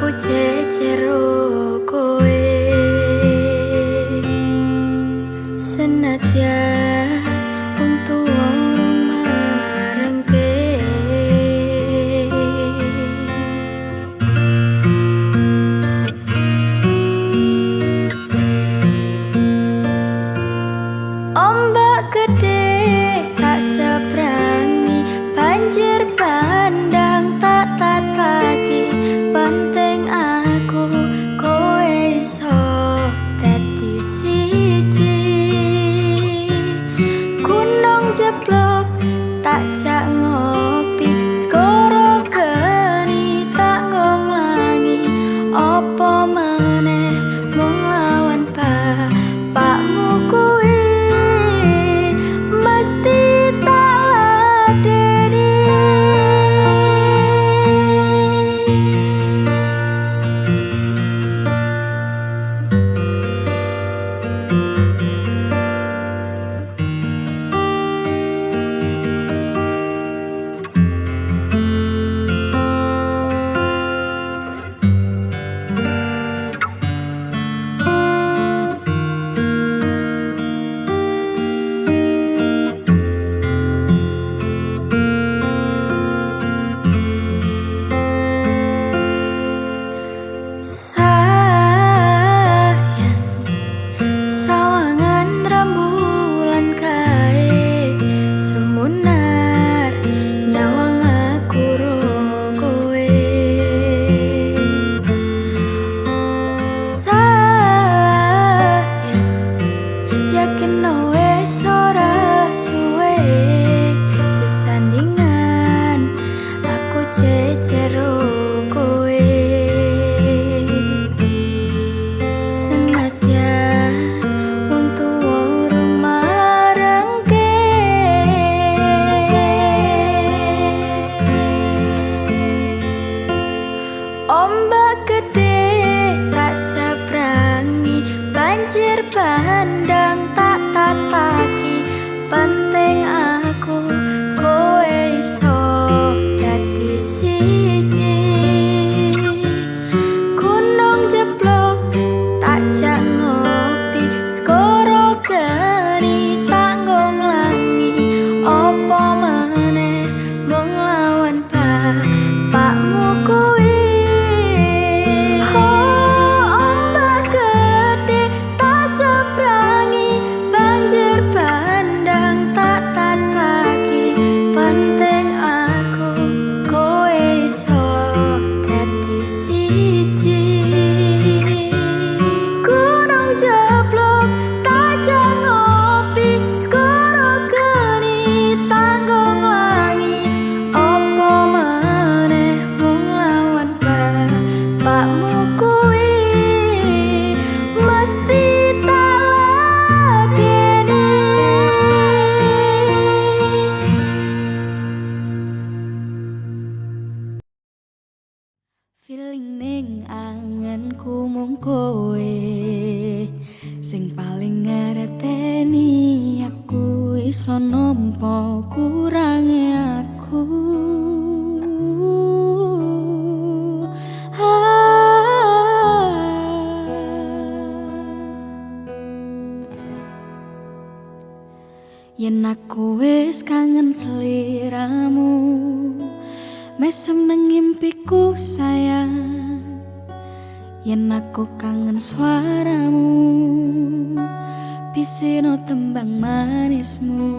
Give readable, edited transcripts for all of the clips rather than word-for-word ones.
Aku cecero kowe senadyan untuk orang marengke. Ombak gede tak seberangi, banjir bandang tak tataki. Penting aku kowe iso dadi siji. Gunung jeblok tak jak ngopi, skoro geni tak ngonglangi. Apa meneh mung lawan bapakmu kuwi mesti tak ladeni. Ombak gede tak seberangi, banjir bandang tak tataki. Penting aku kowe iso dadi siji. Gunung jeblok tak jak ngopi, skoro geni tak ngonglangi. Apa meneh mung lawan bapakmu kuwi. Feeling ning angenku mung kowe sing paling ngerteni aku. Iso nampa kurange aku. Yen aku wis kangen sliramu, mesem nang ngimpiku sayang. Yen aku kangen suaramu, pisino tembang manismu.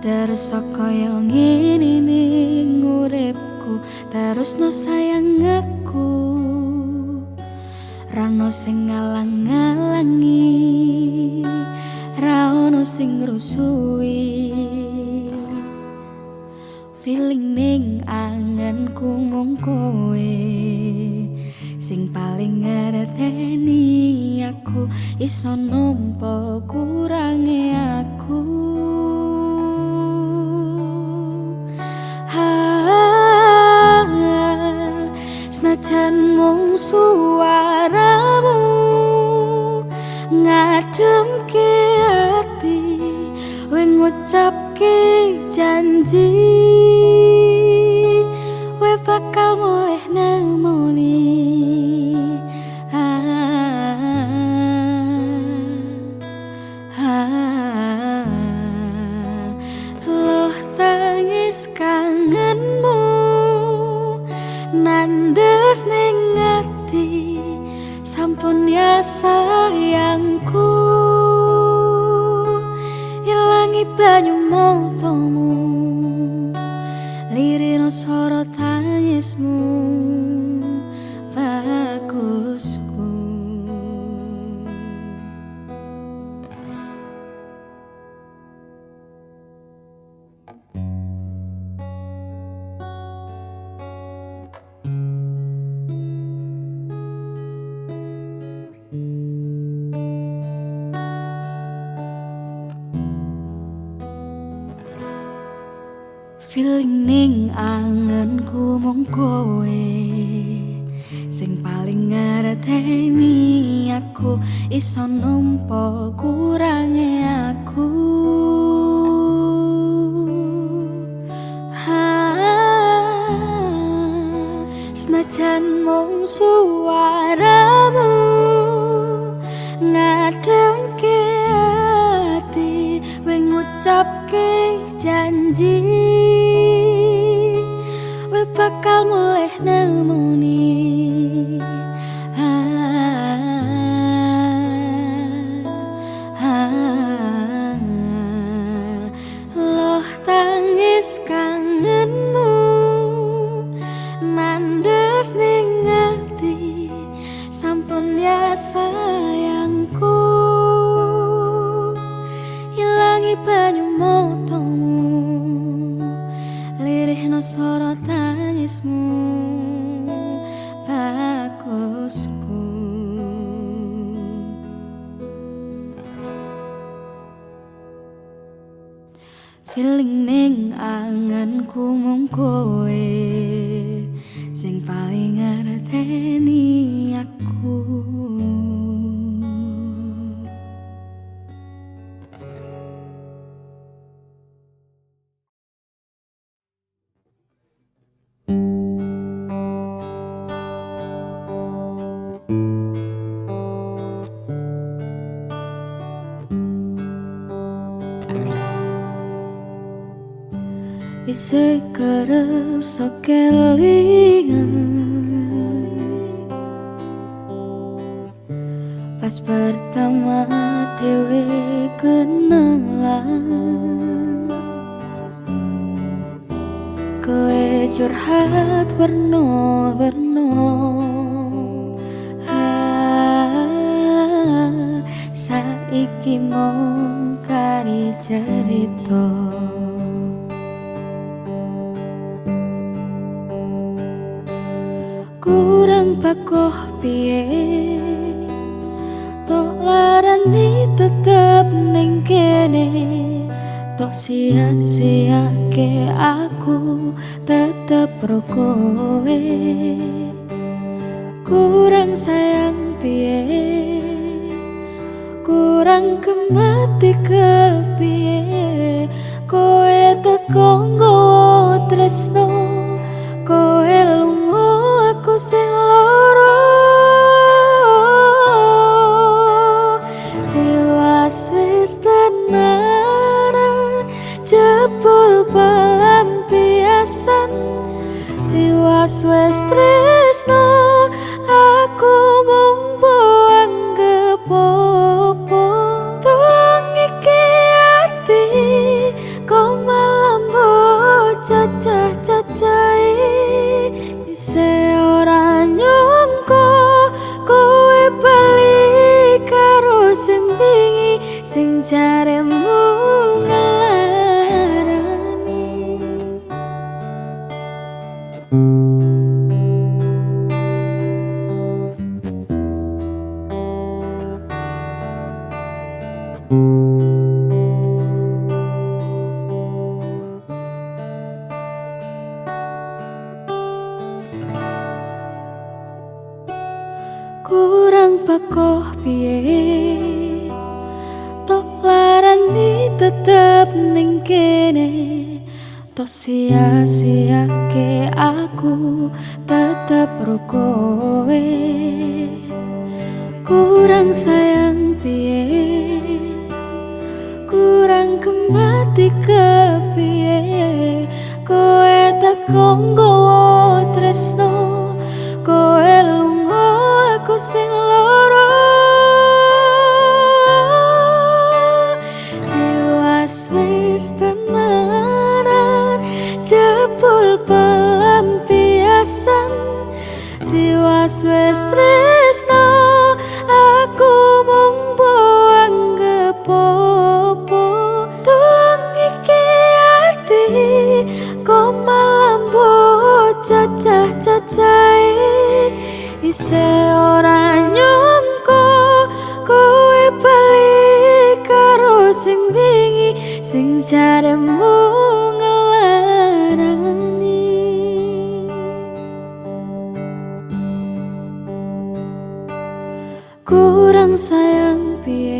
Terus kaya ngene ning uripku, terusno sayang aku. Rano sing ngalang-ngalangi, ra ono sing ngrusui. Feeling ning angenku mung kowe sing paling ngerteni aku. Iso nampa kurange aku. Senajan mung suaramu ngademke ati, we ngucapke janji, we bakal mulih nemoni nandes ning ati sampun ya sayangku ilangi banyu motomu lirino sorot tangismu bagusku. Feeling ning angenku mung kowe sing paling ngerteni aku iso nampa kurange aku. Senajan mung suaramu ngademke ati wing ngucapke janji we bakal mulih nemuni loh tangis kangenmu nandes ning ati sampun ya sayangku ilangi banyu motomu lirihno sorot tangismu bagusku. Feeling ning angenku mung kowe sing paling ngerteni aku. Isih kerep sekelingan pas pertama dewe kenalan kowe curhat werna-werna saiki mung kari cerita. Kurang pakoh piye tok larani tetep ning kene tok sia-siake aku tetep ro kowe. Kurang sayang piye kurang kemati kepiye kowe teko nggawa tresno kowe lunga aku sing loro tiwas wis tenanan jebul pelampiasan tiwas wis tresno aku mung anggap apa tolong iki ati kok malah mbok cacah-cacai se ora nyangka kowe bali karo sing wingi sing jaremu ngelarani. Kurang pakoh piye tok larani tetep ning kene tok sia-siake aku tetep ro kowe. Kurang sayang piye kurang kemati kepiye kowe teko nggawa tresno tiwas wis tresno aku mung anggap apa tulung iki ati kok malam bocah cacahe ise ora nyangka kowe bali karo sing wingi sing jaremu ngelarani kurang sayang piye.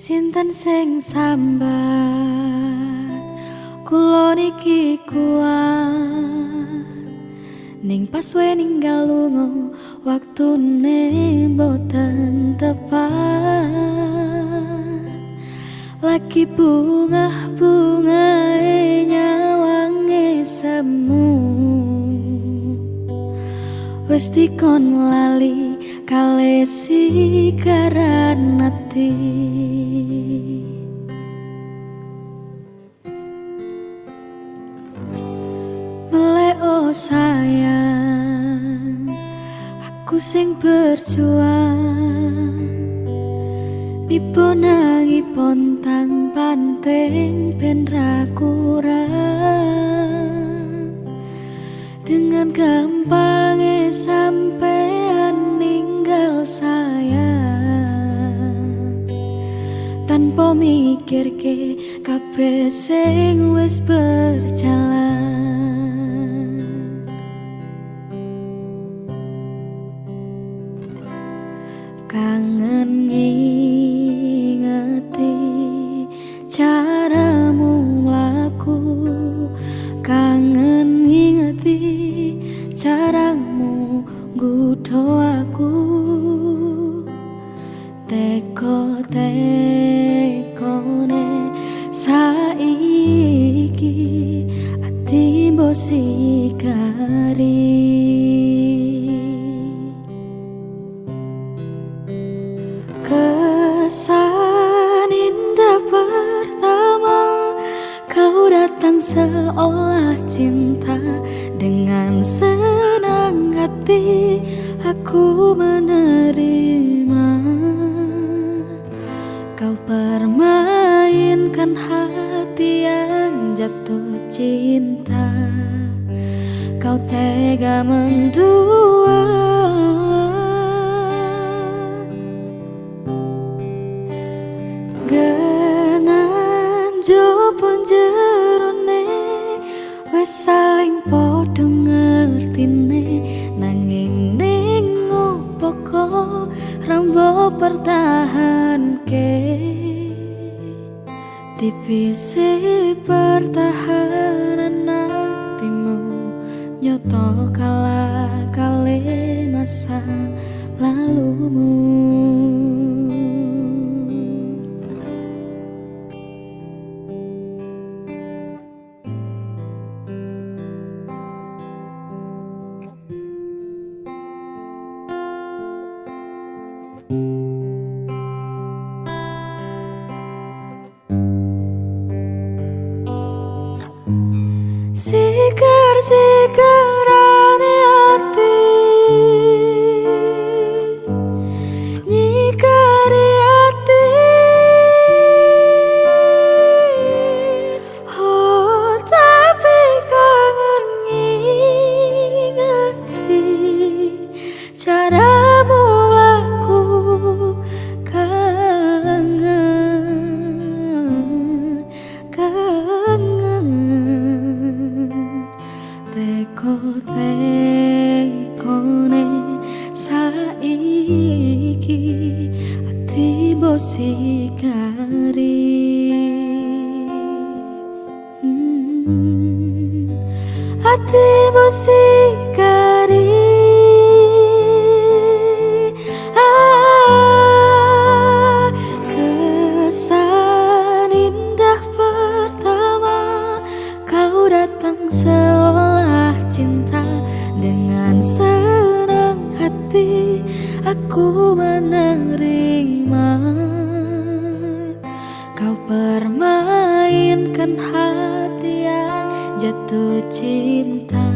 Sinten sing sambat kula niki kuat ning pas we ninggal lunga waktune boten tepat lagi bunga-bungae nyawange semu wis dikon lali kale sikaran ati meleo sayang aku sing berjuang diponangi pontang panting ben ra kurang dengan gampangnya sampean ninggal sayang tanpa mikir ke kabeh sing wis berjalan kangen ngingeti caramu mlaku kangen ngingeti caramu nggodho aku teko-tekone saiki ati mbok sikari kesan indah pertama kau datang seolah cinta dengan senang hati aku menerima kau permainkan hati yang jatuh cinta kau tega mendua genan jopon jerone wis saling padha ngertine nanging ning opo kok rambo pertahanke tipis pertahanan hatimu nyoto kalah kali masa lalumu Sikar-sikarane ati nyikari ati oh tapi kangen ngingati caramu laku kangen teko-tekone saiki ati mbok sikari ati mbok sikari kesan indah aku menerima. Kau permainkan hati yang jatuh cinta.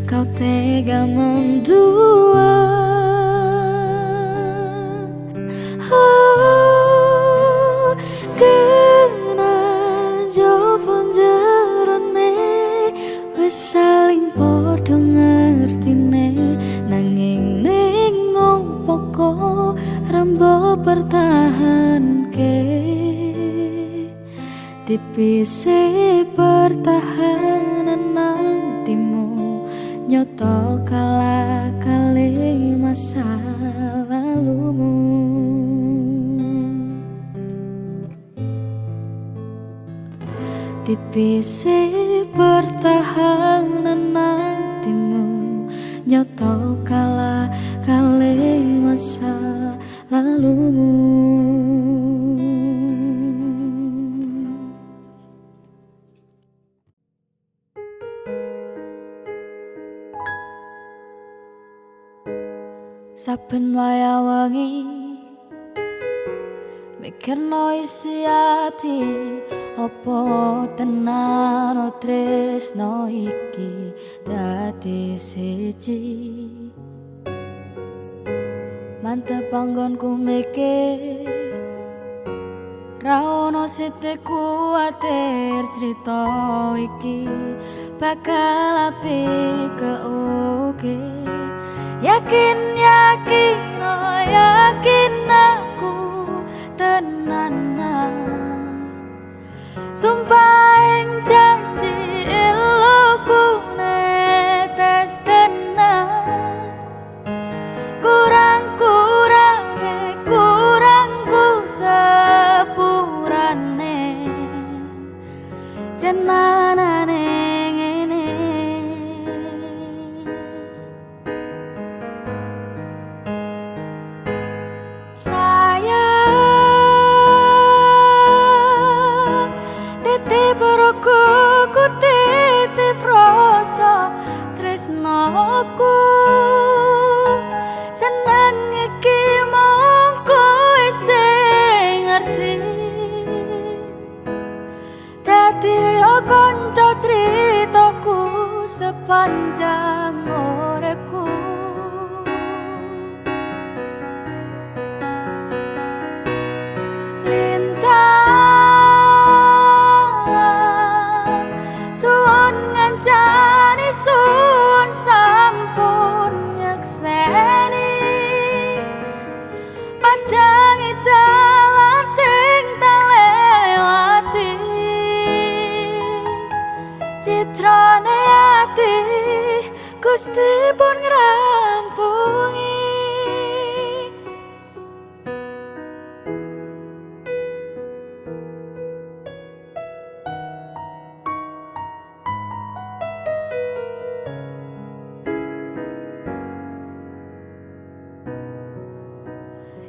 Kau tega mendua. Oh, kena jopon jerone wis saling podo ngertine, nanging ning ngopo kok rembo pertahanke. Tipise pertahanan nang timu nyoto kalah kali masa lalumu. Tipise pertahanan hatimu nyoto kalah kali masa lalumu. Saben waya wengi mikirno isi ati, opo tenan tresno iki dadi siji. Mantep panggonku mikir ra ono sithik kuwatir, crita iki bakal apik keuke. Yakin yakin oh yakin aku tenanan, sumpah ing janji eloku netes tenan. Kurangku sepurane jenanane ngene. Sayang, titip rokoku, titip rasa tresnoku. Seneng iki mung kowe sing ngerti, dadi kanca critaku sepanjang uripku. Lintang suwun ngancani suwun sampun nyekseni, padangi dalan sing tak lewati. Citrane ati Gusti pun ngrampungi.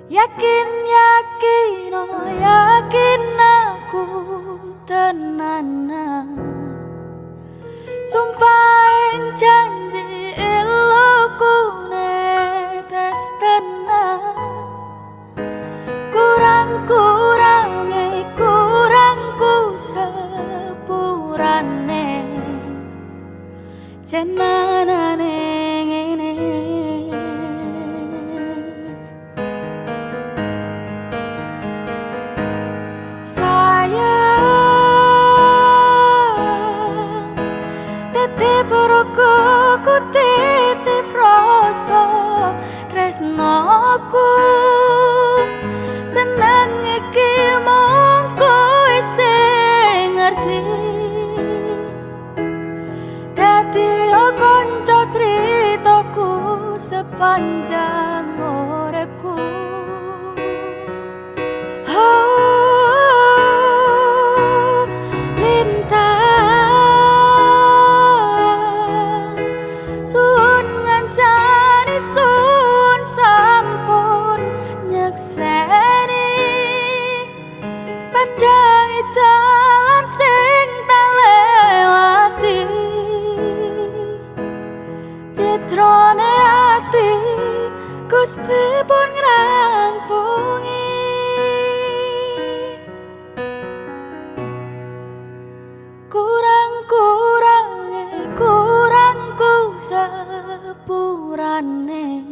Yakin yakin oh yakin aku tenanan, sumpah ing janji eloku netes tenan. Kurangku sepurane jenanane ngene. Sayang, titip rokoku, titip rasa tresnoku. Seneng iki mung kowe sing ngerti, dadi kanca critaku sepanjang uripku. Sun sampun nyekseni, padangi dalan sing tak lewati. Citrane ati Gusti pun ngrampungi kurangku sepurane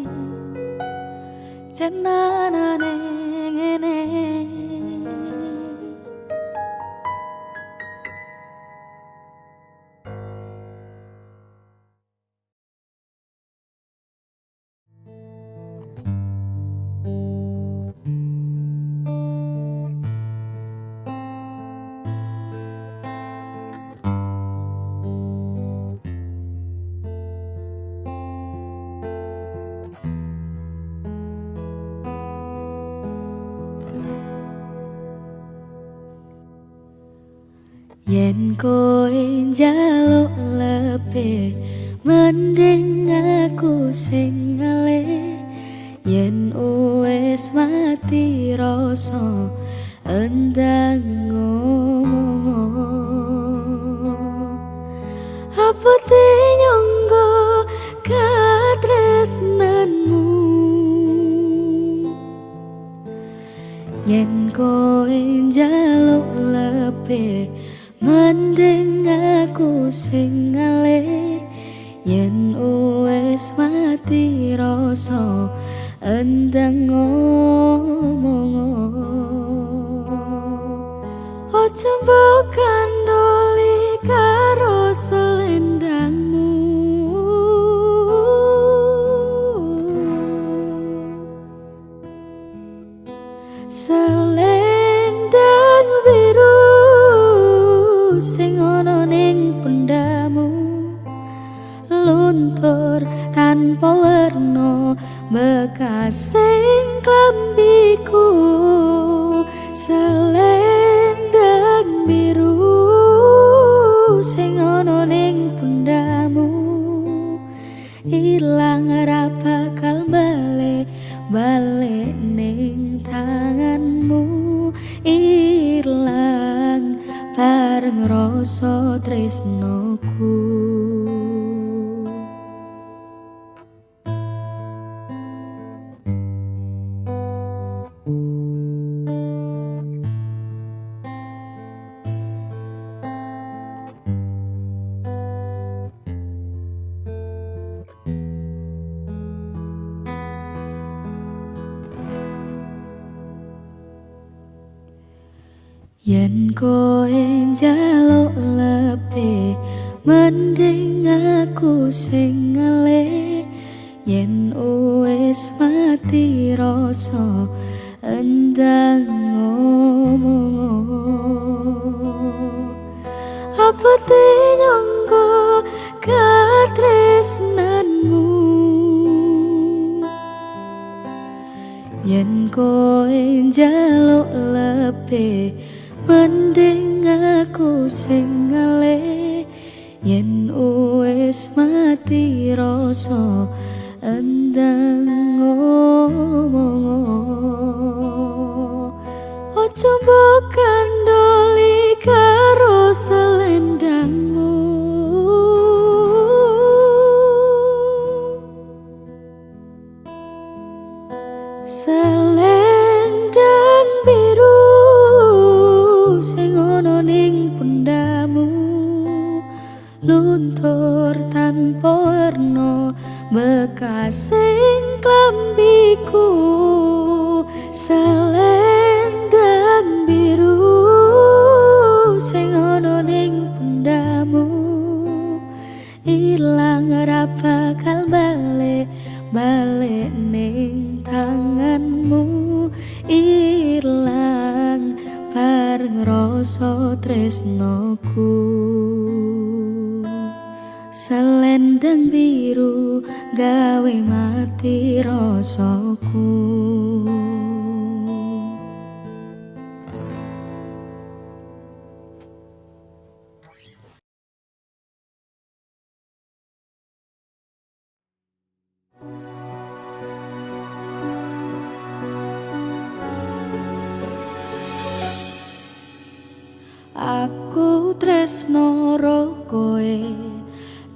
jenenane ngene. Yen kowe njaluk lebih mending aku sing ngalih. Yen wis mati rasa endang ngomong apa te nyangga katresnanmu. Yen kowe njaluk lebih mending aku sing ngalih. Yen wis mati rasa endang ngomong ojo mbok kandoli karo selendangmu. Selendang biru sing ana ning pendamu luntur tanpa warna bekas sing klambiku. Selendang biru sing ana ning pendamu ilang ra bakal balik ning tanganmu. Ilang bareng rasa tresnoku. Yen kowe njaluk lebih mending aku sing ngalih. Yen wis mati rasa endang ngomong apa te nyangga katresnanmu. Yen kowe njaluk lebih mending aku sing ngalih. Yen wis mati rasa endang ngomong ojo mbok kandoli karo selendangmu. Selendang biru sing ana ning pendamu luntur tanpa warna bekas sing klambiku. Selendang biru sing ana ning pendamu ilang ra bakal balik ning tanganmu. Ilang bareng rasa tresnoku. Selendang biru gawe mati rasaku. Aku tresno ro koe,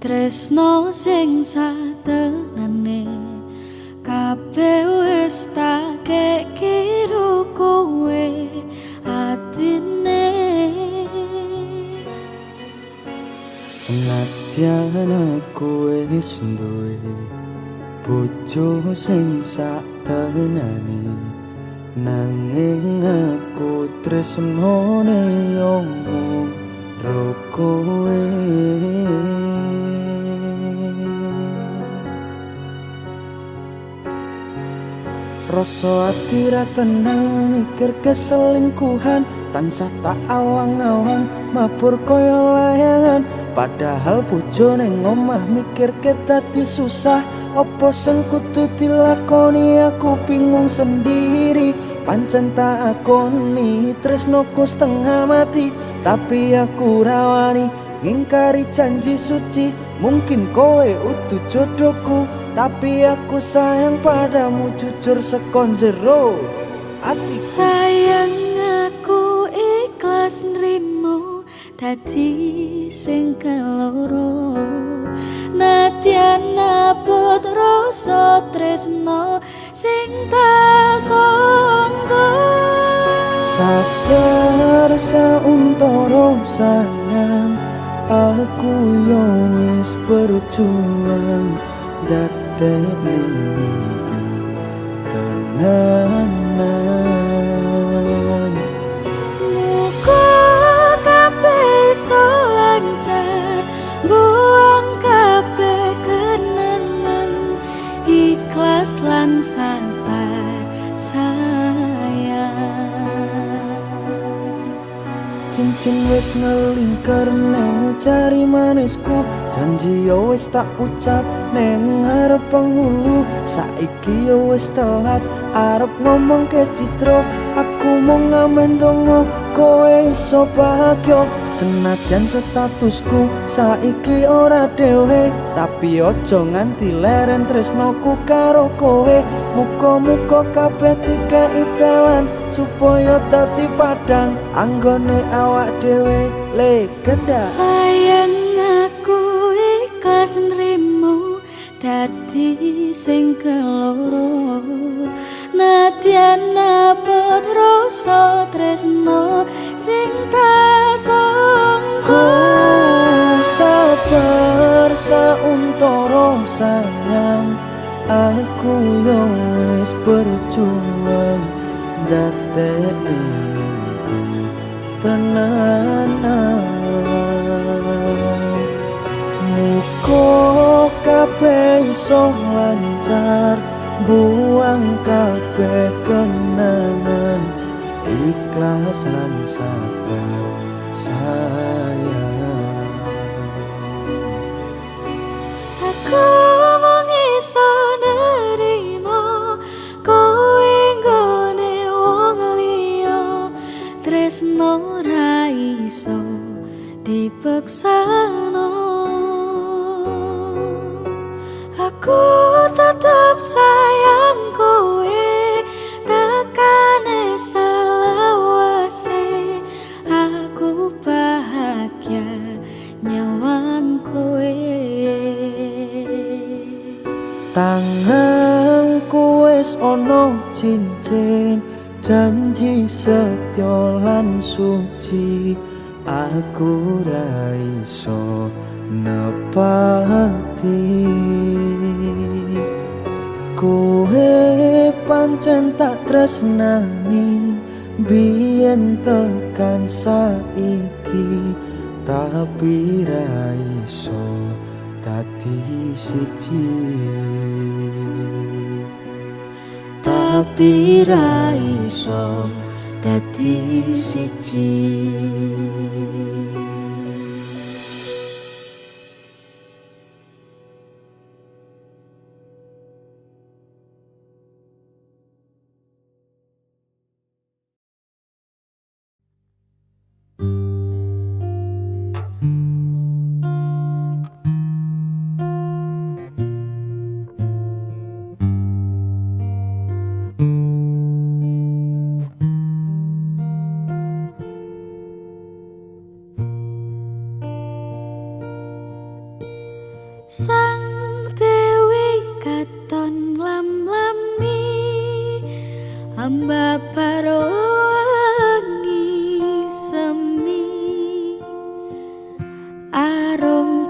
tresno sing satenane kabeh Senadyan aku wis duwe bojo sing sak tenane, nanging aku tresnane yo mung ro kowe. Rasa ati ra tenang mikir keselingkuhan, tansah tak awang-awang mabur kaya layangan. Padahal bojone ngomah mikir dadi susah, apa sing kudu dilakoni aku bingung sendiri. Pancen tak akoni tresnoku setengah mati, tapi aku rawani ngingkari janji suci. Mungkin kowe utuh jodohku, tapi aku sayang padamu jujur sekon jero ati. Sayang aku ikhlas nrimo dadi sing keloro, nadyan abot rasa tresno sing tak sangka. Sabar sauntara sayang, aku yo wis berjuang dadekne mimpi tenanan. Muga kabeh iso lancar, buang kabeh kenangan, ikhlas lan sabar sayang. Cincin wis ngelingker neng jari manisku, janji yo wis tak ucap neng arep penghulu. Saiki yo wis telat arep ngomong ke Citro, aku mau ngamen dongo kowe iso bahagia. Senadyan statusku saiki ora dhewe, tapi ojo nganti leren tresnoku karo kowe. Muga-muga kabeh dikai dalan supaya dadi padang anggone awak dhewe legenda. Sayang aku ikhlas nrimo dadi sing keloro, nadyan abot rasa tresno sing tak sangka. Sabar sauntara sayang, aku yo wis berjuang dadekne mimpi tenanan. Muga kabeh iso lancar, buang kabeh kenangan, ikhlas lan sabar sayang. Aku mung iso nerimo kowe nggone wong liya, tresno ra iso dipeksano. Aku tetap sayang kowe, tekane selawase aku bahagia nyawang kowe. Tanganku wis ono cincin, janji setya lan suci, aku ra iso nepati. Kowe pancen tak tresnani biyen tekan saiki, tapi ra iso dadi siji. Tapi ra iso dadi siji. Sang Dewi katon lam-lami, hamba para wangi semi, arum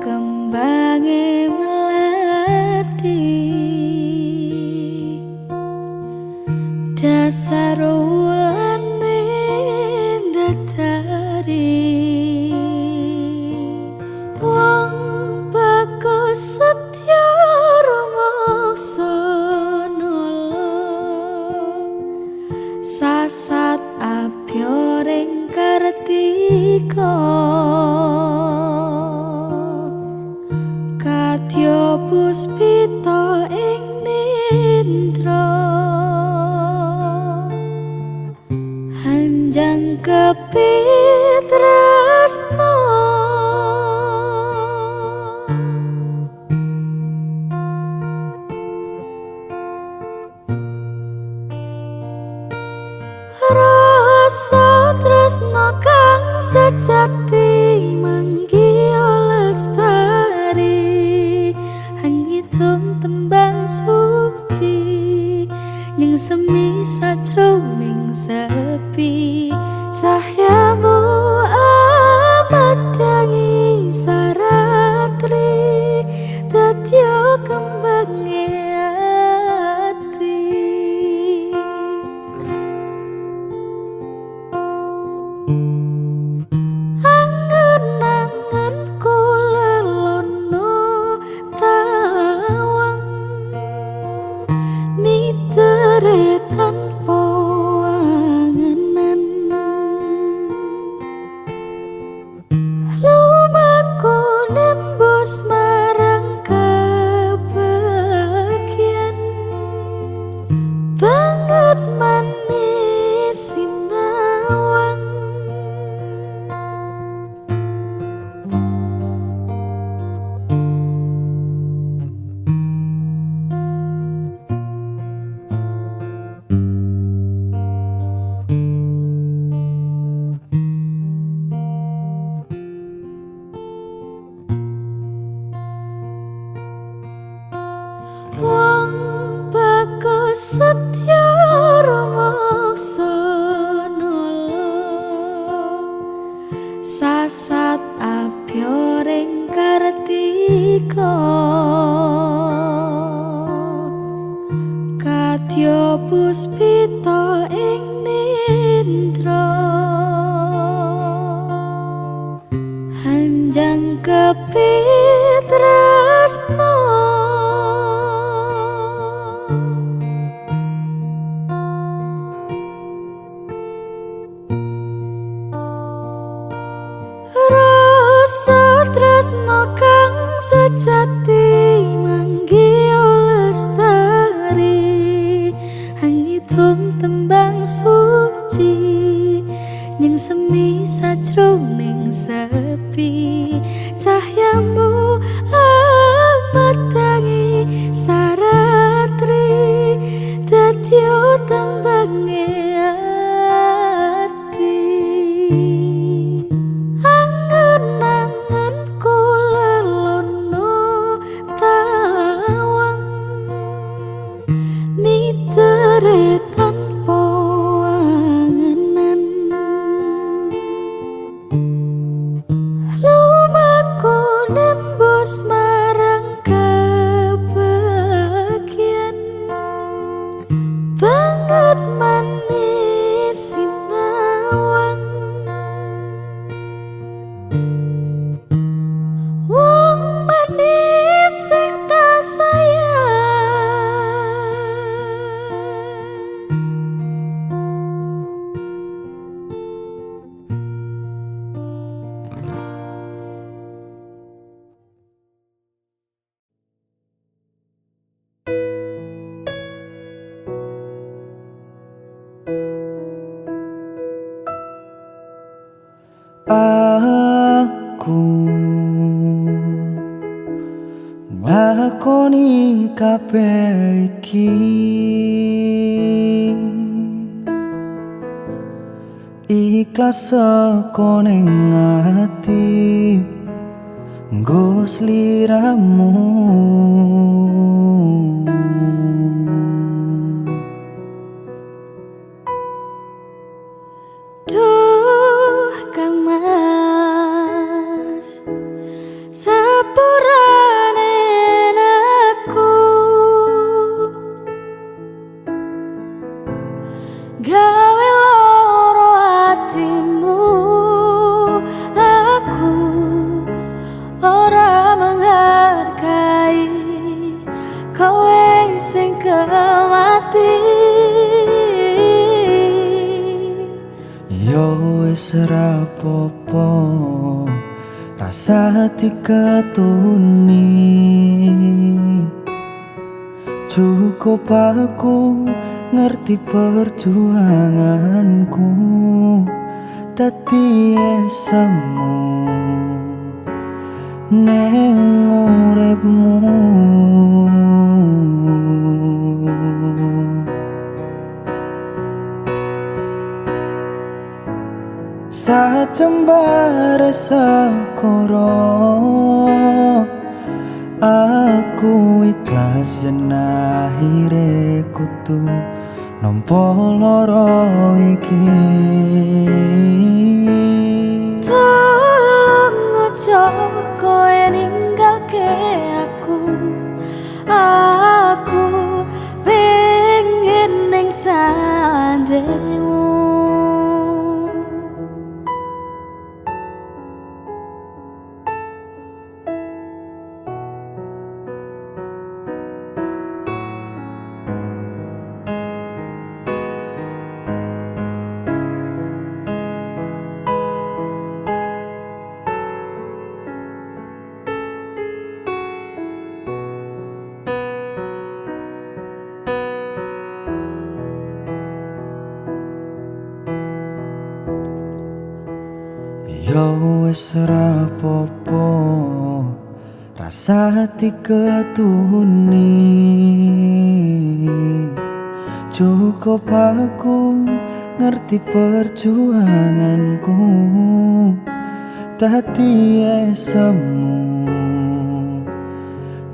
Wong bagus setya rumangsa nolong sasat abyoring kartika kadya puspita ing nindra hanjang kepitresna rasa tresna kang sejati manggiya lestari hangitung tembang suci ning semi sajroning sepi cahyamu amat dangi saratri dadya kembange ati angen-angen kula lono tawang mitere tanpa angenan lumaku nembus marang kebahagiaan banget manis sinawang wong bagus setya rumangsa nolong sasat abyoring kartika kadya puspita ing nindra hanjang kepitresna rasa tresna kang sejati manggiya lestari hangitung tembang suci ning semi sajroning sepi cahyamu amat dangi saratri dadya tembange ati angen-angen kula lono tawang mitere tanpa angenan lumaku nembus marang kebahagiaan banget manis sinawang wong manis sing tak sayang aku ngakoni kabeh iki ikhlas saka ning ati nggo sliramu duh Kang Mas sepurane aku gawe loro atimu wis rapopo rasa hati ketuni. Cukup aku ngerti perjuanganku dadi esemu neng uripmu. Sajembare sekoro aku ikhlas yen akhire kudu nampa lara iki. Tolong ojo koe ninggalke aku pengen ning sandengmu. Ya wis rapopo rasa hati ketuni. Cukup aku ngerti perjuanganku dadi esemu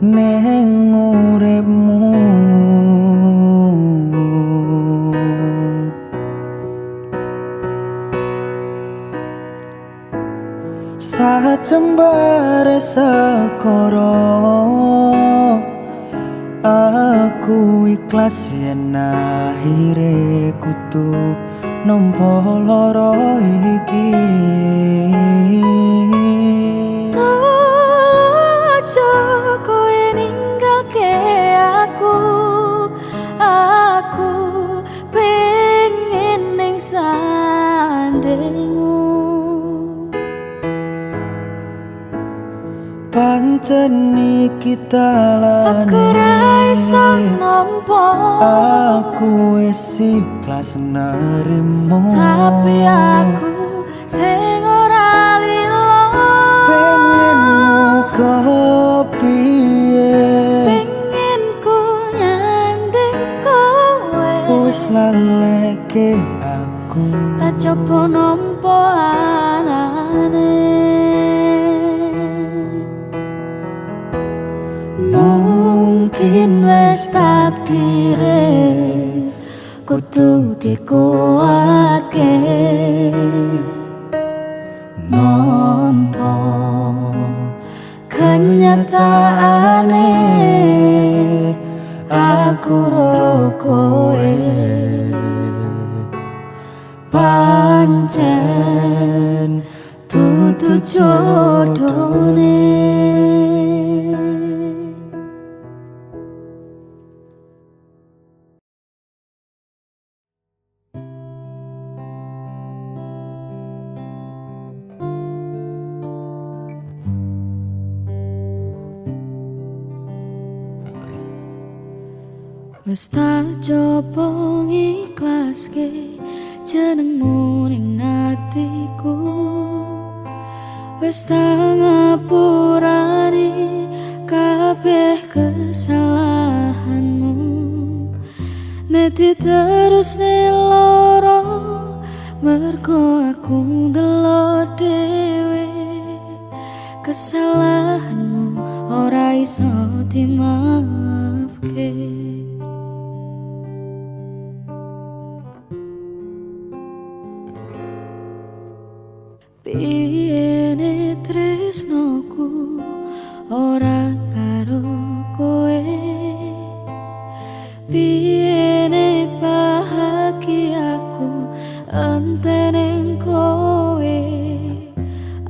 neng uripmu. Sajembare sekoro aku ikhlas yen akhire kudu nampa lara iki. Tolong ojo koe ninggalke aku pengen ning sandengmu. Pancen iki talane Aku ra iso nampa, aku wis ikhlas nerimo. tapi aku sing ora lilo. Pengenmu kepiye, Pengen ku nyanding kowe, wis laleke aku. tak coba nampa anane. Mungkin wis takdire kudu dikuatke nampa kenyataane aku ro kowe pancen dudu jodone. Wis tak coba ngiklaske jenengmu ning atiku. Wis tak ngapurani kabeh kesalahanmu. Nek terus lara mergo aku ndelok dhewe kesalahanmu ora iso dimaafke. Piyene tresnoku ora karo kowe, piyene bahagiaku antene kowe.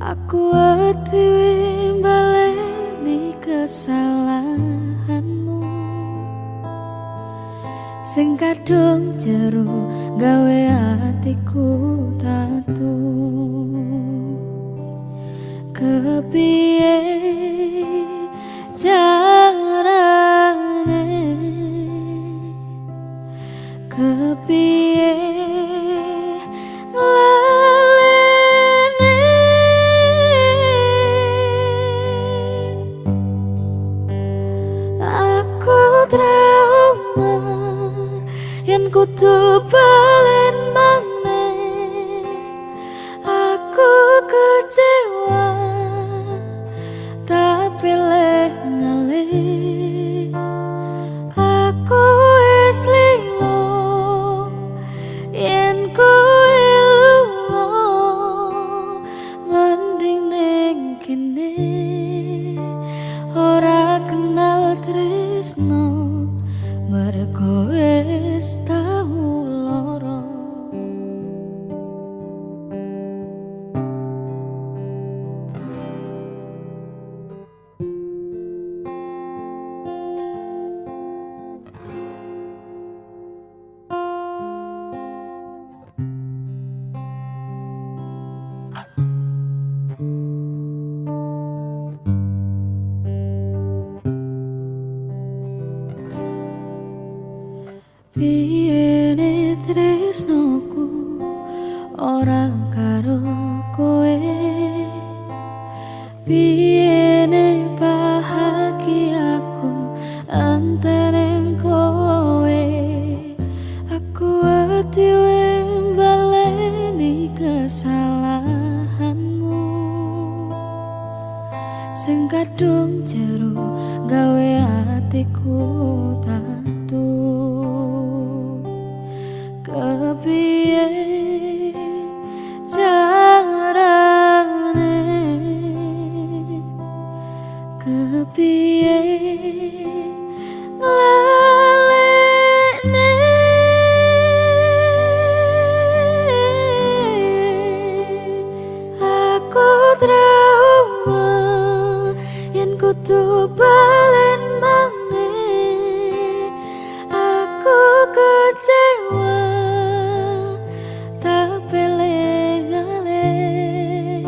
Aku ati baleni kesalahanmu sing kadung jero gawe atiku tatu. kepiye carane, kepiye nglelene. Aku trauma yen kudu balen maneh. Aku kecewa tapi leh ngalih. Aku wis lilo yen kowe lunga, mending ning kene ora kenal tresno mergo wis tau lara. Piyene tresnoku ora karo kowe, piyene bahagiaku anteng kowe. Aku wedi baleni kesalahanmu sing kadung jero gawe atiku tatu. Kepiye carane, kepiye nglelene. Aku trauma yen kudu balen maneh. Aku kecewa tapi leh ngalih.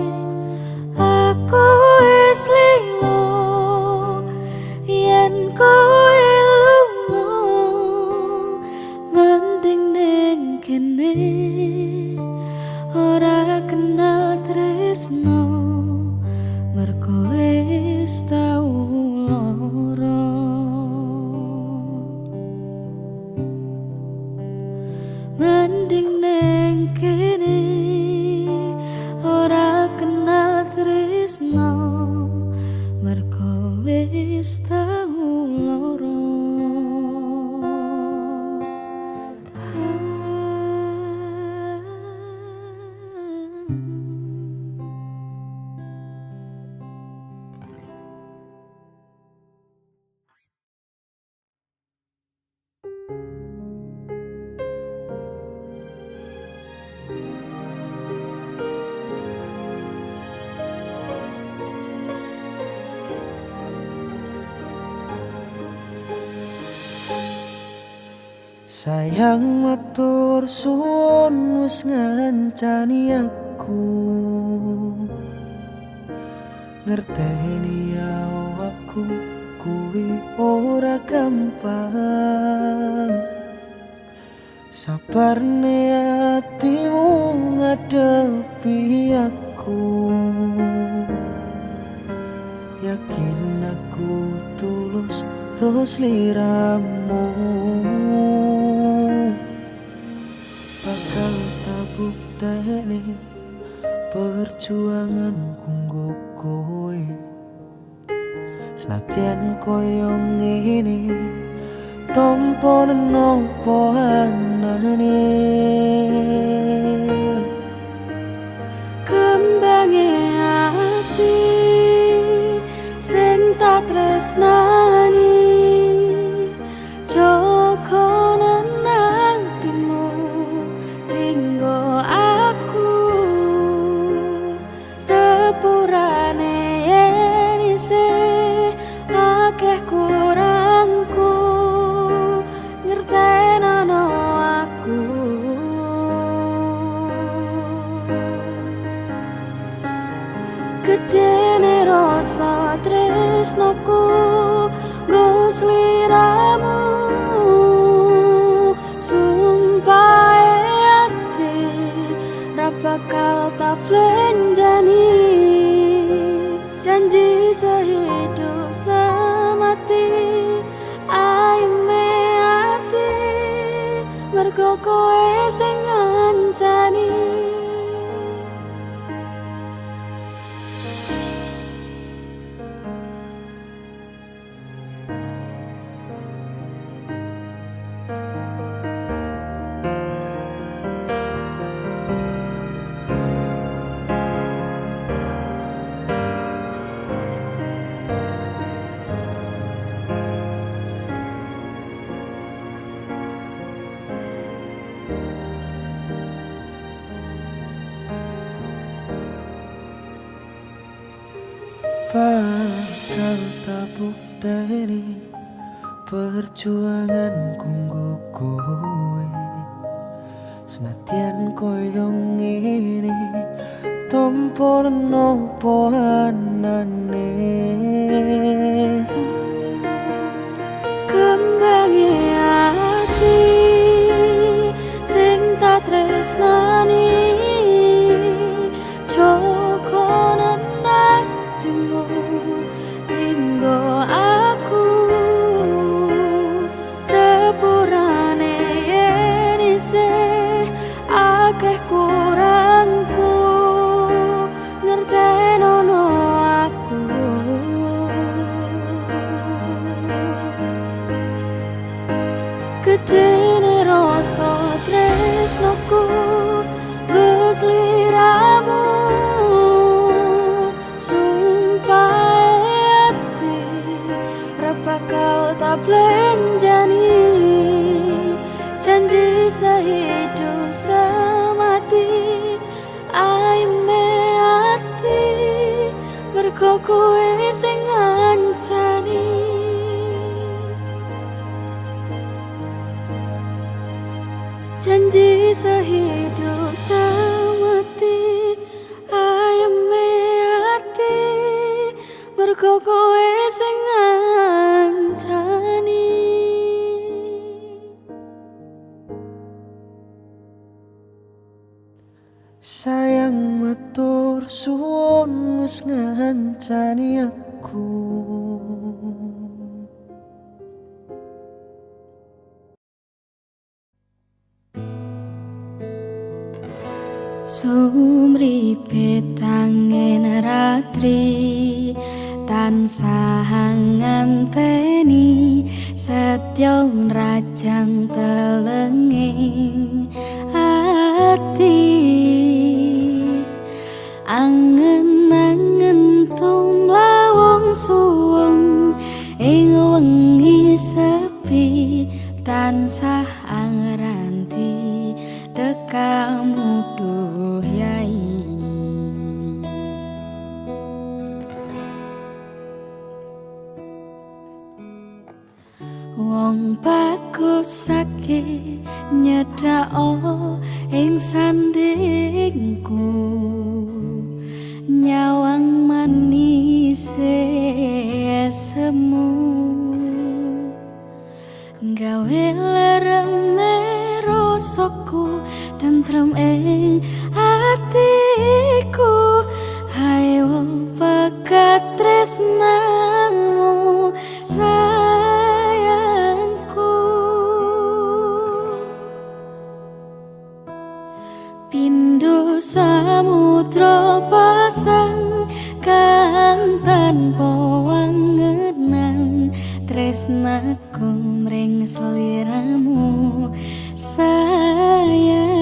Aku wis lilo yen kowe lunga, mending ning kene ora kenal tresno mergo wis tau lara. Mending ning kene ora kenal tresno mergo wis tau lara. Sayang matur suwun wis ngancani aku, ngerteni awakku kuwi ora gampang. Sabarne atimu ngadepi aku, yakin aku tulus terus liramu. Bakal tak bukteni perjuangan kanggo kowe, senadyan koyo ngene tanpa nenopo anane. Kembange ati sing tak tresnani, joko nang atimu tinggo aku. Sepurane yen isih akeh kurangku, ngertenono aku. Gedene rasa tresnaku nggo sliramu, sumpah ati ra bakal tak blenjani, janji sehidup semati ayeme ati mergo kowe sing ngancani. Bakal tak bukteni perjuangan kanggo kowe, senadyan koyo ngene tanpa nopo anane. Kembangi ati sing tak tresnani, cokonan hatimu tinggo aku sepurane yen isih akeh kurangku, ngertenono aku. Gedene rasa tresnaku nggo sliramu, sumpah ati ra bakal tak blenjani, janji sehidup semati ayeme ati mergo kowe sing ngancani. Janji sehidup semati ayeme ati mergo kowe sing ngancani. Sayang matur suwun wis ngancani aku. Sumripe tangen ratri tansah nganteni, setya rajang telenging ati, angen-angen tumlawung suwung ing wengi sepi, tansah angranti tekamu duh yai. Wong bagus sake nyedhak ing sandingku, nyawang manis semu gawe lereme rasaku tentrem ing atiku. Hai wong pekat tresnamu sayangku, pindho samudra pasang kang tanpa wangenan, tresnaku mring sliramu sayang.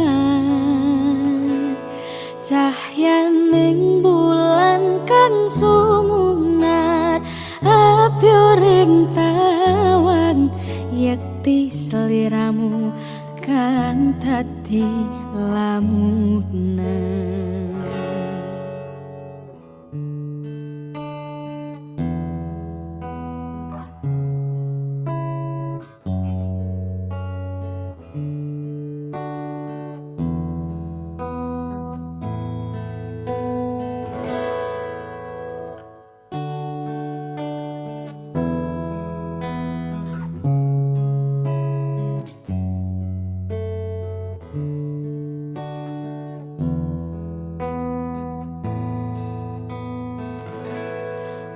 Cahyaning bulan kang sumunar abyoring tawang, yekti sliramu kang dadi lamunan.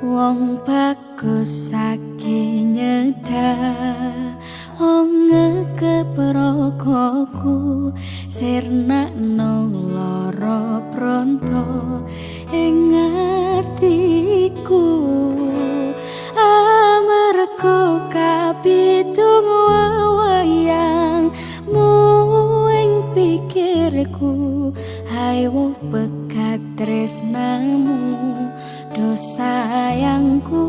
Wong bagus saking nyedar ngekeprokoku sirnakno lara pronto ing atiku amarga kapitung wayangmu ing pikirku hayo bekat tresnamu do sayangku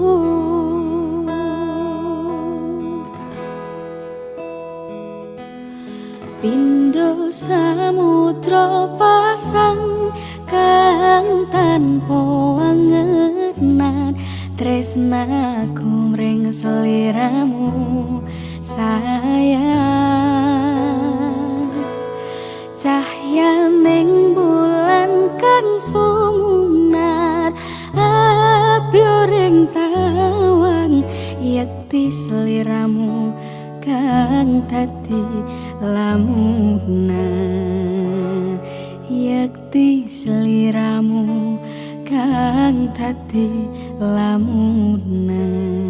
Pindo samudra pasang kang tanpa angenan tresnaku mring sliramu sayang cahyaning bulan kang sumunar abyoring tawang yakti sliramu kang dadi lamunan yakti sliramu kang dadi lamunan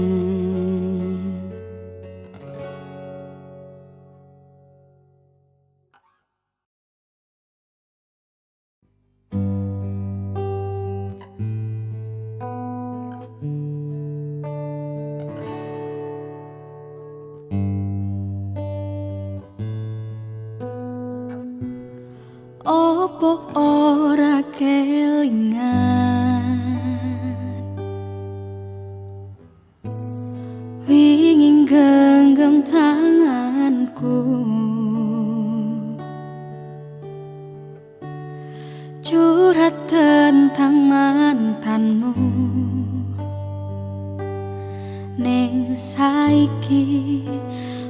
opo ora kelingan winging genggam tanganku curhat tentang mantanmu ning saiki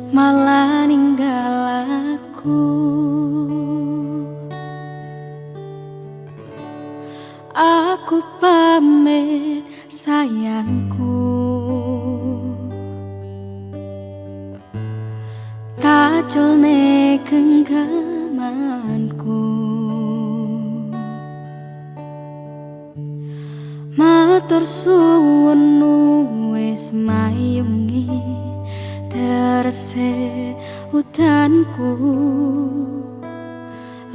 malah ninggal aku pamit sayangku taculne genggamanku matur suwun wis mayungi terse udanku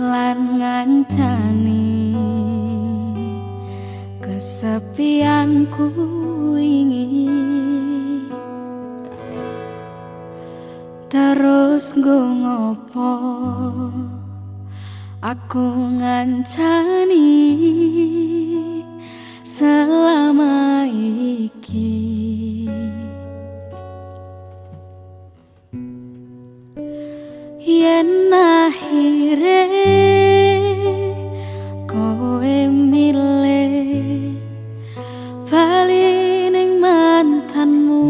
lan ngancani kesepianku wingi terus nggo ngopo aku ngancani selama iki yen akhire kowe milih bali ning mantanmu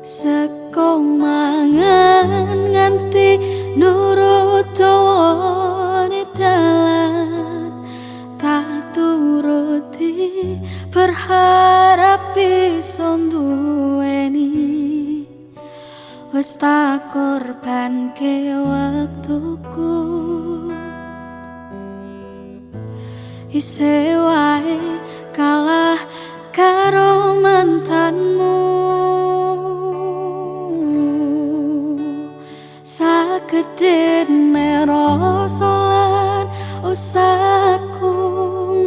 seko mangan nganti nurut dawane dalan tak turuti berharap bisa nduweni wis tak korbanke waktuku isih wae kalah karo mantanmu sakedene rasa lan usahaku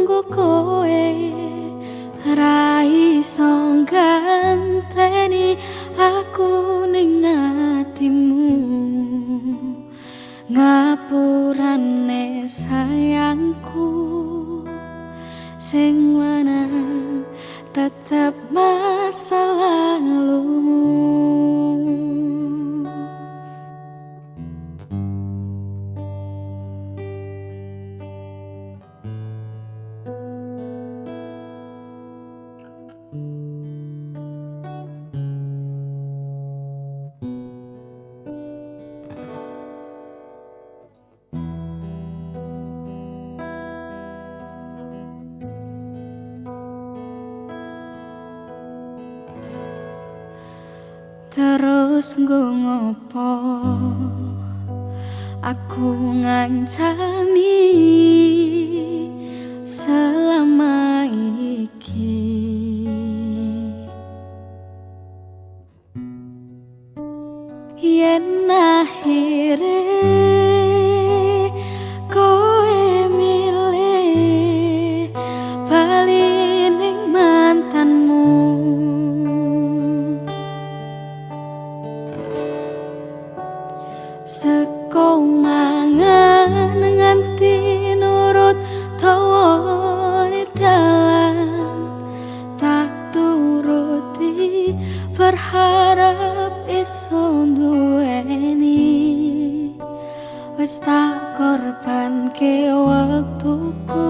nggo kowe ra iso ganteni aku ning atimu ngapurane sayangku sing mana tetap masa lalumu terus nggo ngopo aku ngancani korbanke waktuku.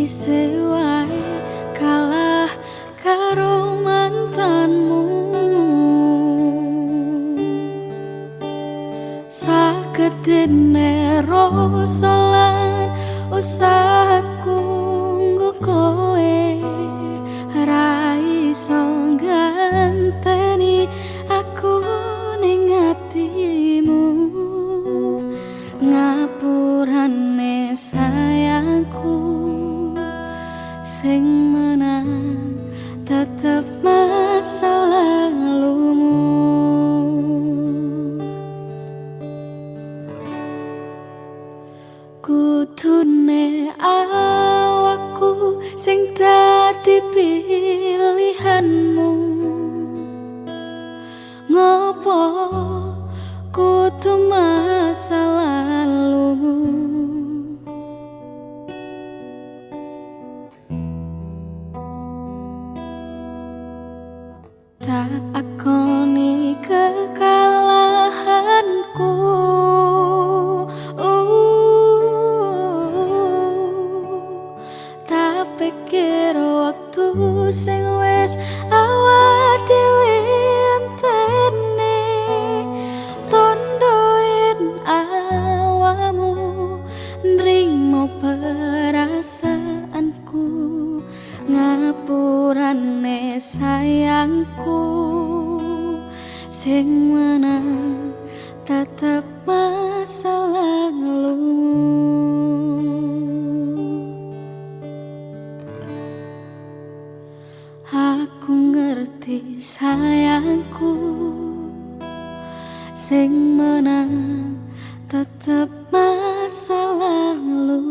Isih wae kalah karo mantanmu. Sakedene rasa lan usahaku nggo kowe ra iso ganteni aku ning atimu. Ngapurane sayangku, sing menang tetep masa lalumu. Kudune awakku sing dadi pilihanmu. Ngopo kudu masa lalumu? Tak akoni kekalahanku. Tak pikir waktu sing wis awak dhewe entene tondoin awamu nrimo perasaanku. Ngapurane sayangku, sing menang tetep masa lalumu. Aku ngerti sayangku, sing menang tetep masa lalumu.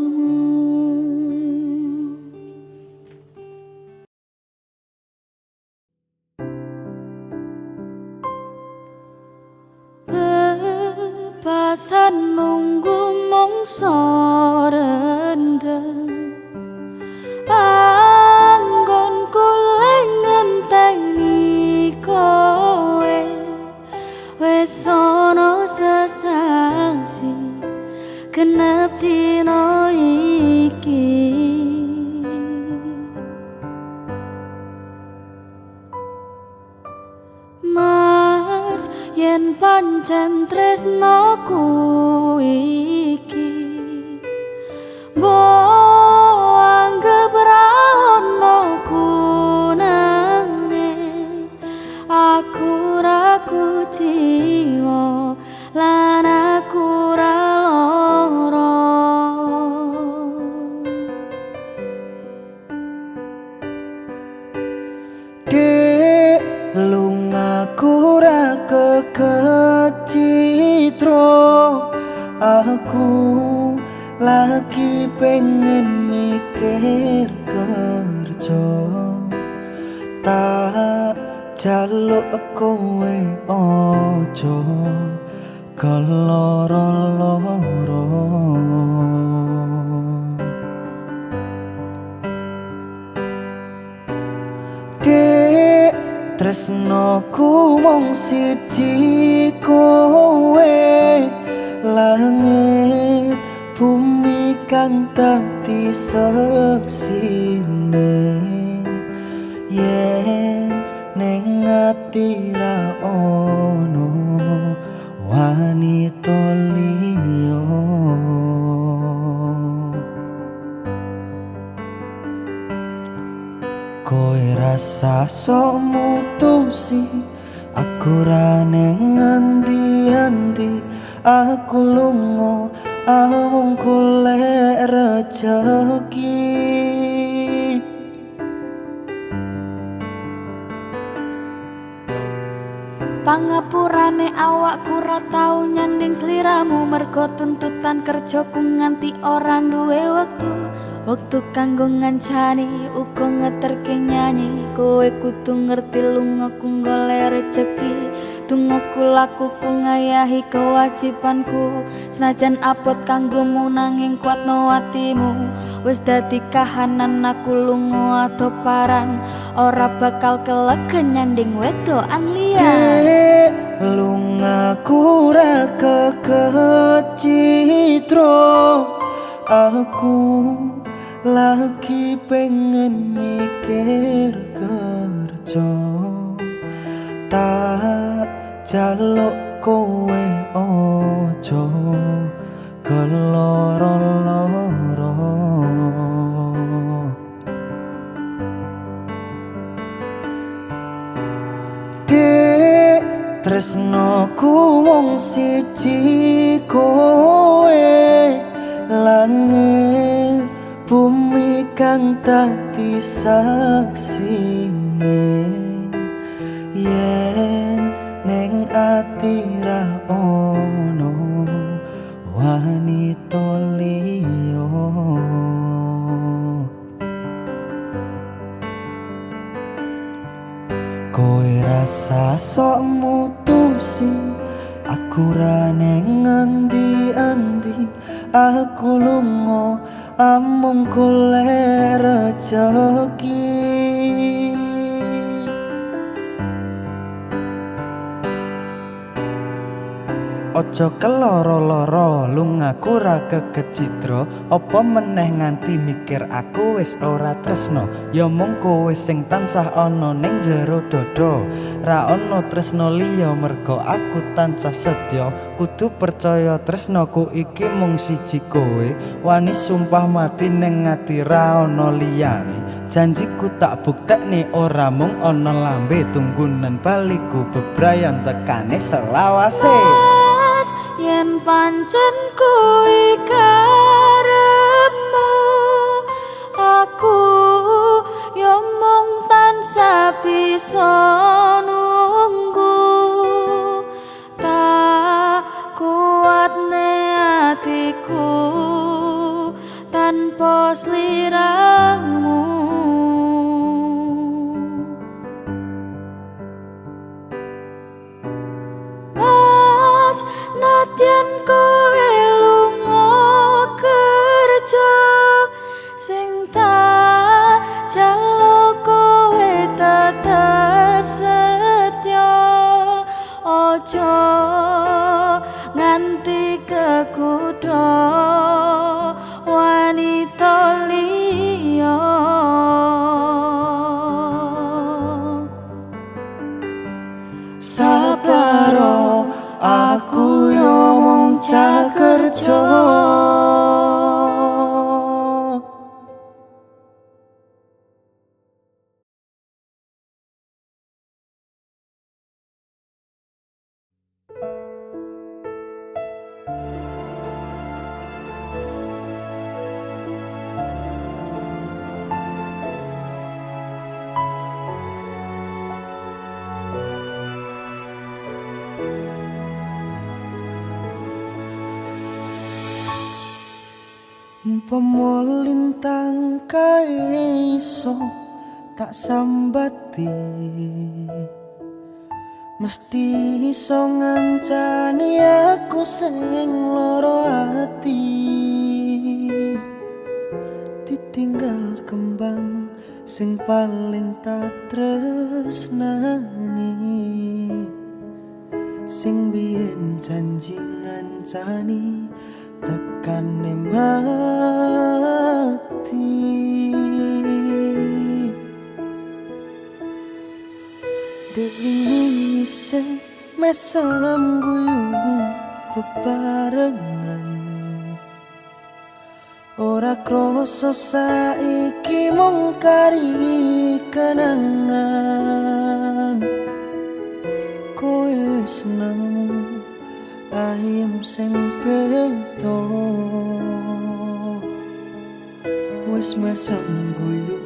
Bebasan nunggu mongso rendeng, anggonku ngenteni kowe wis ana sesasi genep dina iki. Mas yen pancen tresnaku iki mbok anggap ra ono gunane. Aku ra kuciwa lan aku ra lara. Dek lungaku ra kecitro, aku lagi pengen mikir kerja. Tak jaluk kowe ojo keloro-loro. Dek tresnoku mung siji kowe, langit bumi kan dadi seksine. Yen ning ati ra ono wanita liya. Kowe rasa sok mutusi aku ra ning endi-endi. Aku lunga amung golek rejeki. Pangapurane awakku ra tau nyanding sliramu, mergo tuntutan kerjaku nganti ora duwe wektu. Waktu kanggo ngancani uga ngeterke nyanyi. Kowe kudu ngerti lungaku golek rejeki. Tungoku lakuku ngayahi kewajibanku. Senajan abot kanggomu nanging kuatno atimu. Wis dadi kahanan aku lunga adoparan. Ora bakal kelegen nyanding wedokan liya. Dek lungaku ra kecitro. Aku lagi pengen mikir kerja. Tak jaluk kowe ojo keloro-loro. Dek tresnoku wong siji kowe. Langit bumi kang dadi saksine. Yen ning ati ra ono wanita liya. Kowe rasa sok mutusi aku ra ning endi-endi. Aku lunga amung golek rejeki. Ojo keloro-loro lungaku ra kecitro. Apa meneh nganti mikir aku wis ora tresno. Ya mung kowe sing tansah ana ning jero dodo. Ra ana tresno liya merga aku tansah setya. Kudu percaya tresnoku iki mung siji kowe. Wani sumpah mati ning ati ra ana liyane. Janjiku tak buktekne ora mung ana lambe. Tunggunen baliku bebrayan tekane selawase. Yen pancen kuwi karepmu, aku yo mung tansah bisa nunggu. Tak kuatne atiku tanpa sliramu. Nadyan kowe lunga kerja, sing tak jaluk kowe tetep setya. Ojo nganti kekudha wanita liya. Saparo aku yo wong cah kerja. Umpama lintang kae iso tak sambati, mesti iso ngancani aku sing loro ati. Ditinggal kembang sing paling tak tresnani, sing biyen janji ngancani tekane mati. Dewi se mesem guyu bebarengan, ora kroso saiki mung kari kenangan. Kowe wis nemu ayem sing beda, wis mesem guyu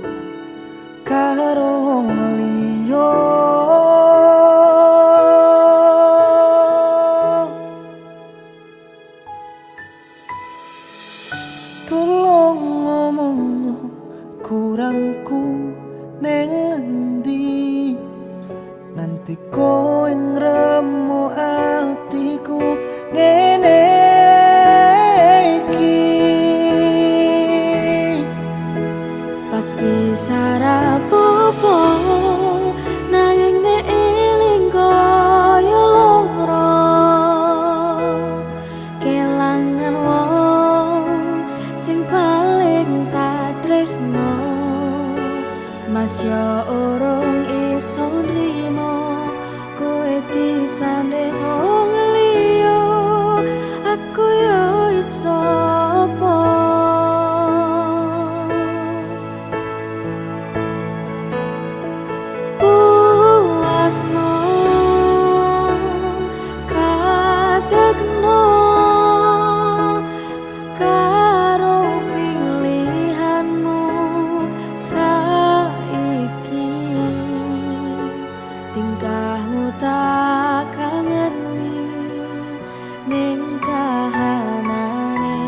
karo wong liya. Tolong ngomong Mas yo urung iso nrimo kowe disanding wong liya, aku yo iso apa? Puasno katekno karo pilihanmu saiki, tingkahmu tak kangeni ning kahanane,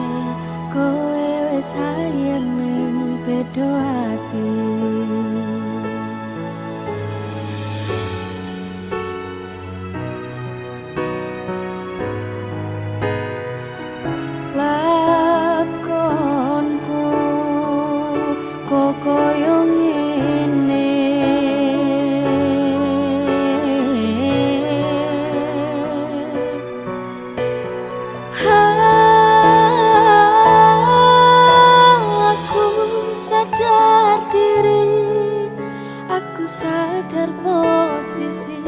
kowe wis sayang ning beda ati. Lakonku kok koyo ngene, aku sadar diri, aku sadar posisi,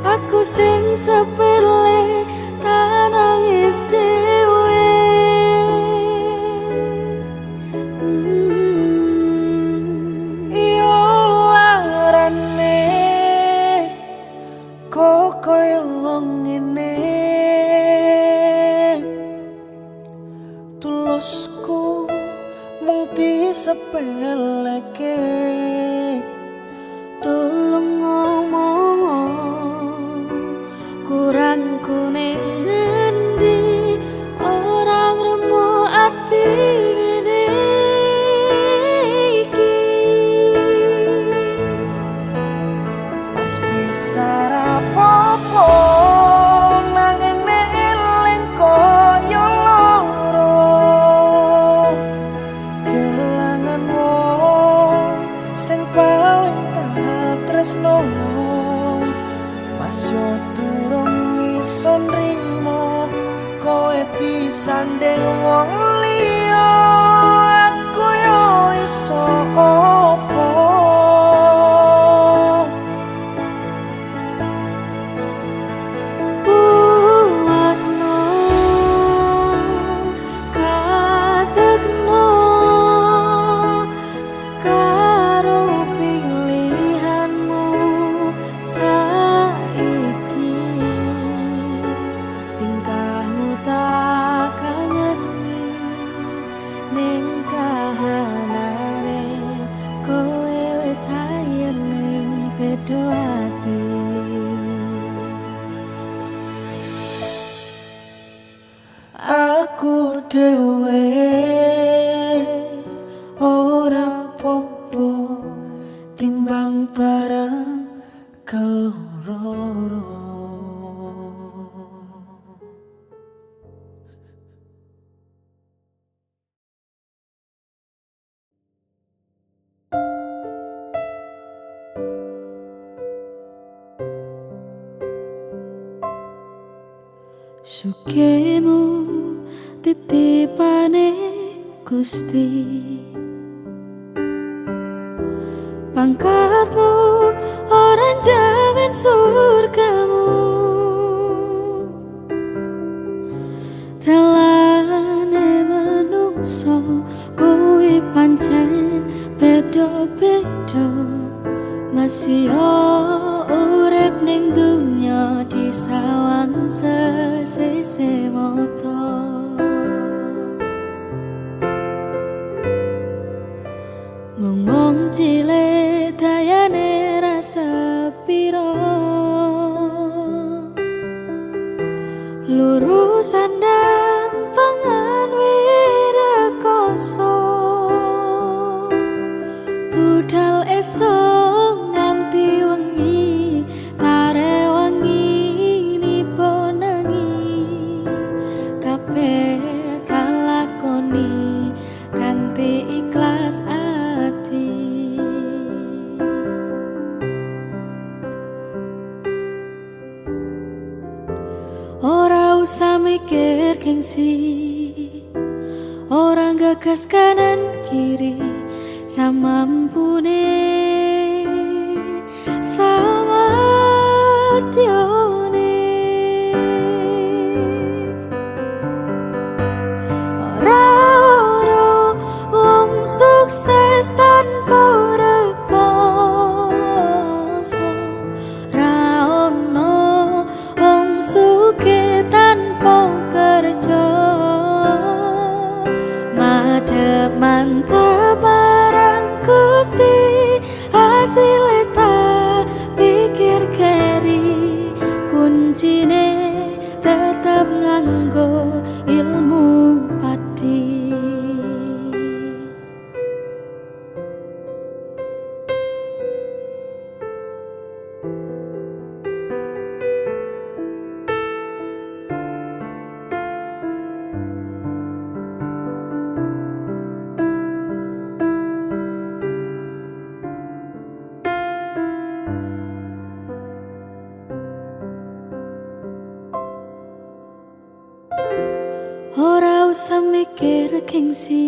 aku sing sepele tak nangis dhewe. Yo larane kok koyo ngene, tulusku mung disepeleke. Tolong ngomong kurangku ning ngendi, orang remo ati ngene iki. Pas bisa rapopo nanging nek eling koyo loro, kelangan wong sing paling tak tresno. Pas yo durung iso nrimo kowe disanding wong liya, aku yo iso apa? Puasno katekno karo pilihanmu saiki, tingkahmu tak kangeni ning kahanane, kowe wis sayang ning beda ati. Aku dhewe ora popo timbang barang keloro-loro. Sugihmu titipane Gusti, pangkatmu ora jamin surgamu, dalane manungsa kuwi pancen beda-beda, masih urip ning dunya disawang sesise mata. Mung cilik dayane rasa pira, luru sandang pangan wirekoso, budal esok nganti wengi, tare wengi nipo nangi, kabeh kalakoni kanthi ikhlas ati. Ora usah mikir gengsi, orang gagas kanan kiri, samampune samatyone ora ono wong sukses tanpa rekoso ra ono wong sugih tanpa kerja madhep mantep marang Gusti hasilé tak pikir keri kuncine tetap nganggo ilmu pati. Ora usah mikir gengsi,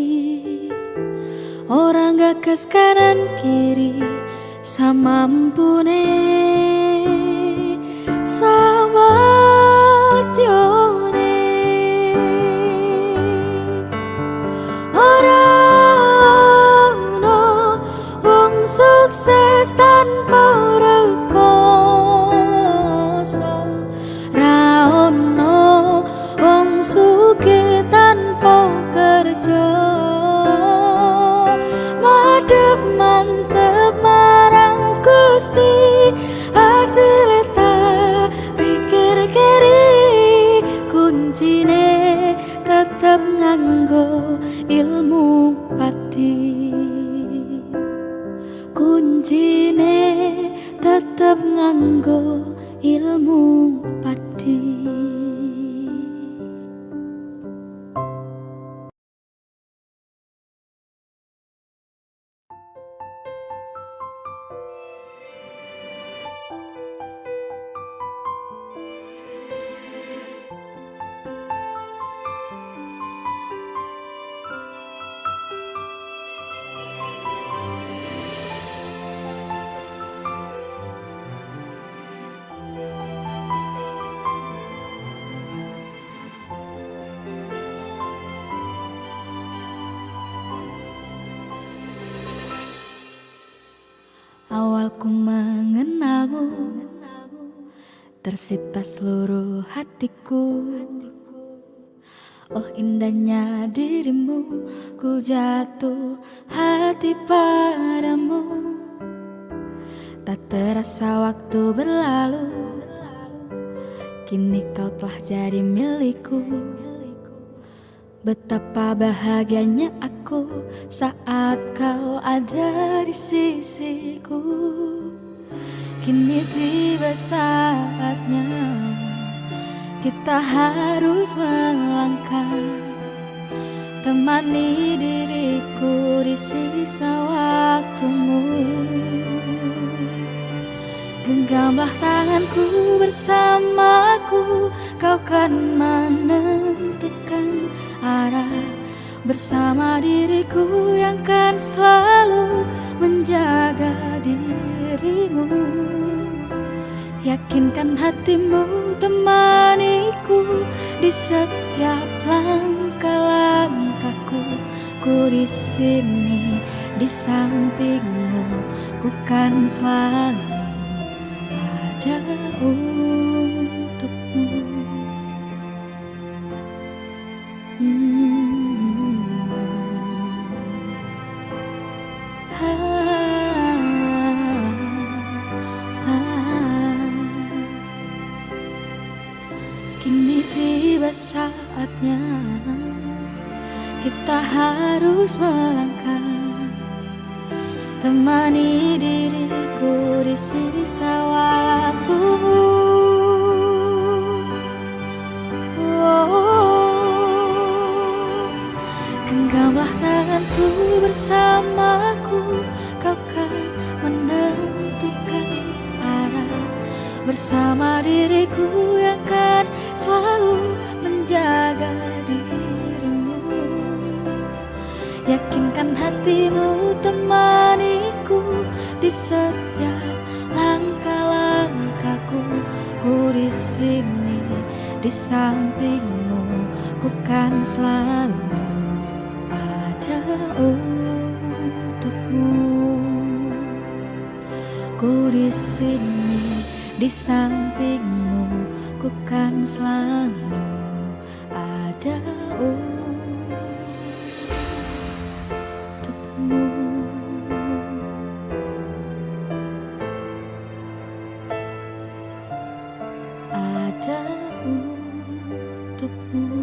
ora gagas kanan kiri, samampune samatyone ora ono wong sukses tanpa rekoso ra ono wong sugih tanpa kerja madhep mantep marang Gusti hasilé tak pikir keri kuncine tetep nganggo ilmu pati kuncine tetep nganggo ilmu pati. Awal ku mengenalmu, tersita seluruh hatiku. Oh indahnya dirimu, ku jatuh hati padamu. Tak terasa waktu berlalu, kini kau telah jadi milikku. Betapa bahagianya aku saat kau ada di sisiku. Kini tiba saatnya kita harus melangkah, temani diriku di sisa waktumu. Genggamlah tanganku bersamaku, kau kan menentukan arah bersama diriku yang kan selalu menjaga dirimu. Yakinkan hatimu temaniku di setiap langkah-langkahku. Ku di sini di sampingmu, ku kan selalu ada untukmu. Kini tiba saatnya kita harus melangkah, temani diriku di sisa waktumu. Genggamlah tanganku bersamaku, kau kan menentukan arah bersama diriku yang kan selalu menjaga dirimu. Yakinkan hatimu teman setiap langkah-langkahku. Ku di sini di sampingmu, ku kan selalu ada untukmu. Ku di sini di sampingmu, ku kan selalu ada untukmu. Ada untukmu.